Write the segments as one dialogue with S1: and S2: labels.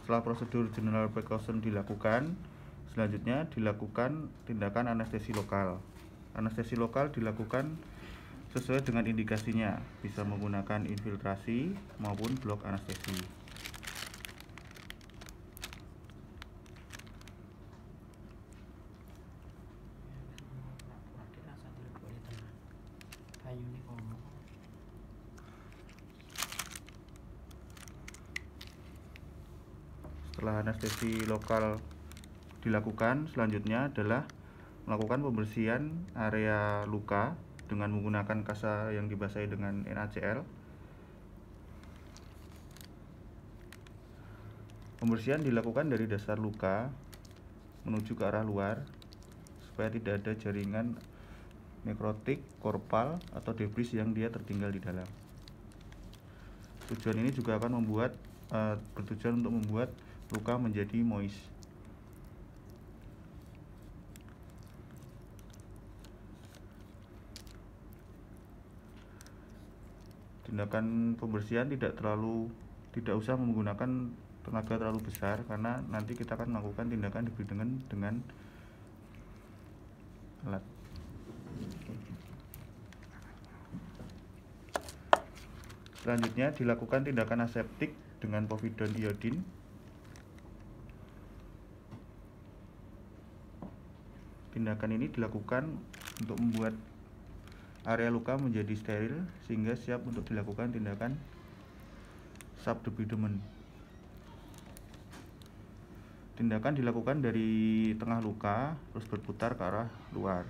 S1: Setelah prosedur general precaution dilakukan, selanjutnya dilakukan tindakan anestesi lokal. Anestesi lokal dilakukan sesuai dengan indikasinya, bisa menggunakan infiltrasi maupun blok anestesi. Setelah anestesi lokal dilakukan, selanjutnya adalah melakukan pembersihan area luka dengan menggunakan kasa yang dibasahi dengan NaCl. Pembersihan dilakukan dari dasar luka menuju ke arah luar supaya tidak ada jaringan nekrotik, korpal, atau debris yang dia tertinggal di dalam. Tujuan ini juga akan bertujuan untuk membuat luka menjadi moist. Tindakan pembersihan tidak usah menggunakan tenaga terlalu besar, karena nanti kita akan melakukan tindakan dengan alat. Selanjutnya dilakukan tindakan aseptik dengan povidone iodine. Tindakan ini dilakukan untuk membuat area luka menjadi steril sehingga siap untuk dilakukan tindakan subdebridement. Tindakan dilakukan dari tengah luka terus berputar ke arah luar.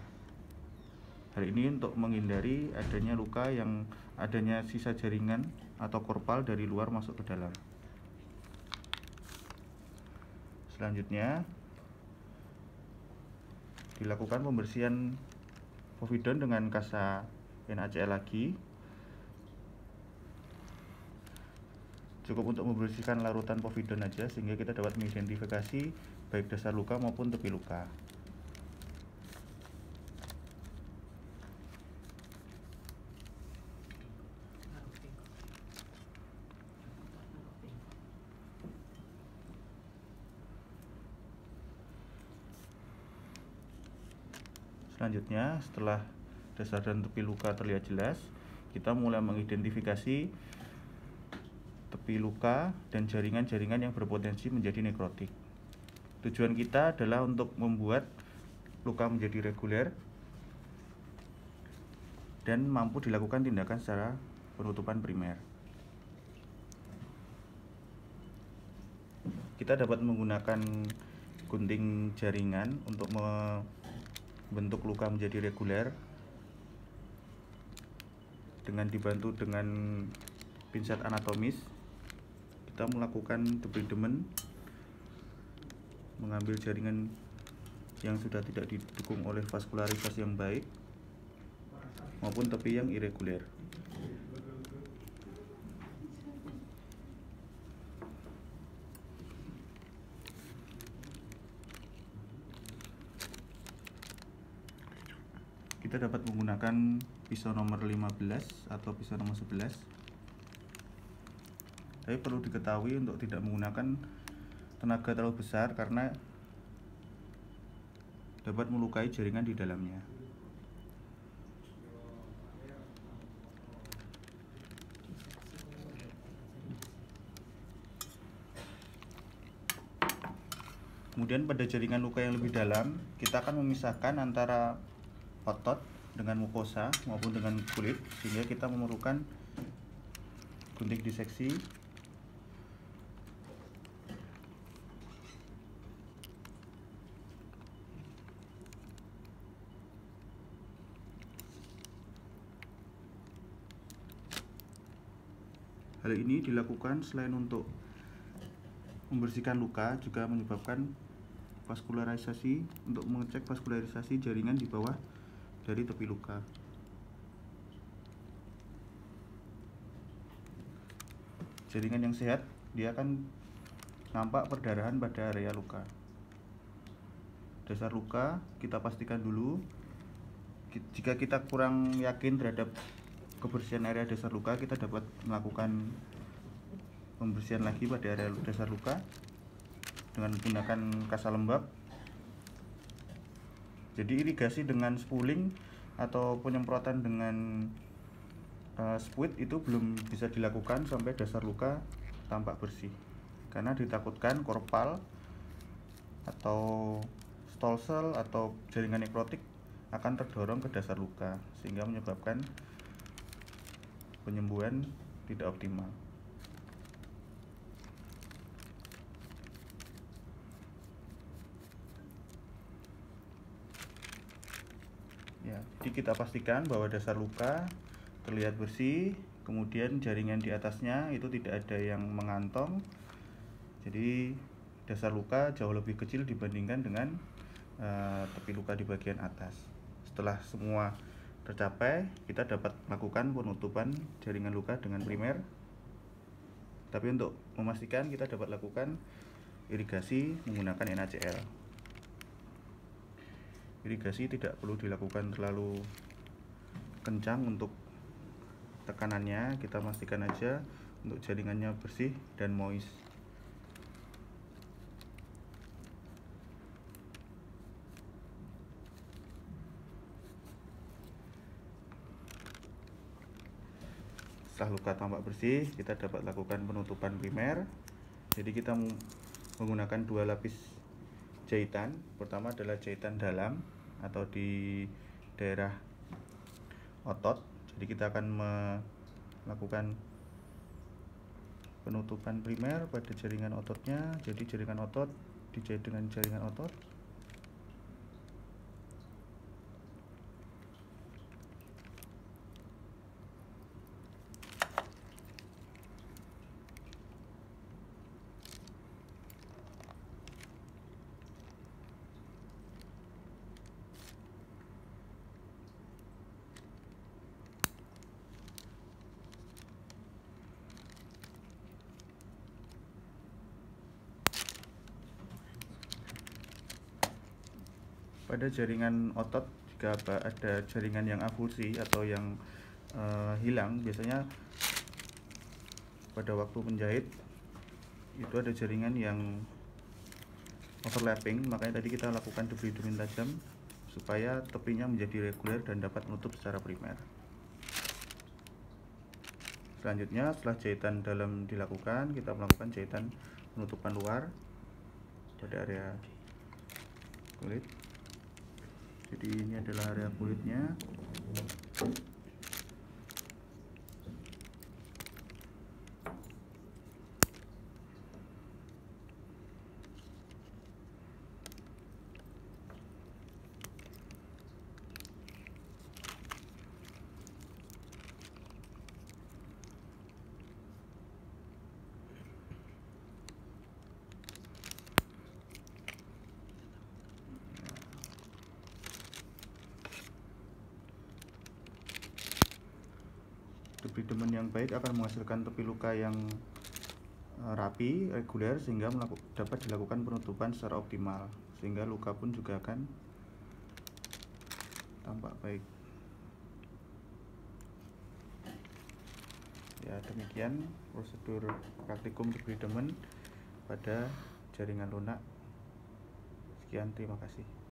S1: Hal ini untuk menghindari adanya luka yang adanya sisa jaringan atau korpal dari luar masuk ke dalam. Selanjutnya dilakukan pembersihan povidone dengan kasa NaCl lagi. Cukup untuk membersihkan larutan povidone aja sehingga kita dapat mengidentifikasi baik dasar luka maupun tepi luka. Selanjutnya, setelah dasar dan tepi luka terlihat jelas, kita mulai mengidentifikasi tepi luka dan jaringan-jaringan yang berpotensi menjadi nekrotik. Tujuan kita adalah untuk membuat luka menjadi reguler dan mampu dilakukan tindakan secara penutupan primer. Kita dapat menggunakan gunting jaringan untuk membentuk luka menjadi reguler dengan dibantu dengan pinset anatomis. Kita melakukan debridement, mengambil jaringan yang sudah tidak didukung oleh vaskularisasi yang baik maupun tepi yang irreguler. Kita dapat menggunakan pisau nomor 15 atau pisau nomor 11. Tapi perlu diketahui untuk tidak menggunakan tenaga terlalu besar karena dapat melukai jaringan di dalamnya. Kemudian pada jaringan luka yang lebih dalam, kita akan memisahkan antara otot dengan mukosa maupun dengan kulit, sehingga kita memerlukan gunting diseksi. Hal ini dilakukan selain untuk membersihkan luka, juga menyebabkan vaskularisasi, untuk mengecek vaskularisasi jaringan di bawah dari tepi luka. Jaringan yang sehat, dia akan nampak perdarahan pada area luka. Dasar luka kita pastikan dulu. Jika kita kurang yakin terhadap kebersihan area dasar luka, kita dapat melakukan pembersihan lagi pada area dasar luka. dengan menggunakan kasa lembab. Jadi irigasi dengan spooling atau penyemprotan dengan squid itu belum bisa dilakukan sampai dasar luka tampak bersih, karena ditakutkan korpal atau stolsel atau jaringan nekrotik akan terdorong ke dasar luka sehingga menyebabkan penyembuhan tidak optimal. Ya, jadi kita pastikan bahwa dasar luka terlihat bersih, kemudian jaringan di atasnya itu tidak ada yang mengantong. Jadi dasar luka jauh lebih kecil dibandingkan dengan tepi luka di bagian atas. Setelah semua tercapai, kita dapat melakukan penutupan jaringan luka dengan primer. Tapi untuk memastikan, kita dapat lakukan irigasi menggunakan NaCl. Irigasi tidak perlu dilakukan terlalu kencang untuk tekanannya, kita pastikan aja untuk jaringannya bersih dan moist. Setelah luka tampak bersih, kita dapat lakukan penutupan primer. Jadi kita menggunakan 2 lapis jahitan. Pertama adalah jahitan dalam atau di daerah otot. Jadi kita akan melakukan penutupan primer pada jaringan ototnya. Jadi jaringan otot dijahit dengan jaringan otot. Pada jaringan otot, jika ada jaringan yang avulsi atau yang hilang, biasanya pada waktu menjahit itu ada jaringan yang overlapping, makanya tadi kita lakukan debris-debris tajam supaya tepinya menjadi reguler dan dapat menutup secara primer. Selanjutnya, setelah jahitan dalam dilakukan, kita melakukan jahitan penutupan luar pada area kulit. Jadi ini adalah area kulitnya. Debridement yang baik akan menghasilkan tepi luka yang rapi, reguler, sehingga dapat dilakukan penutupan secara optimal, sehingga luka pun juga akan tampak baik. Ya, demikian prosedur praktikum debridement pada jaringan lunak. Sekian, terima kasih.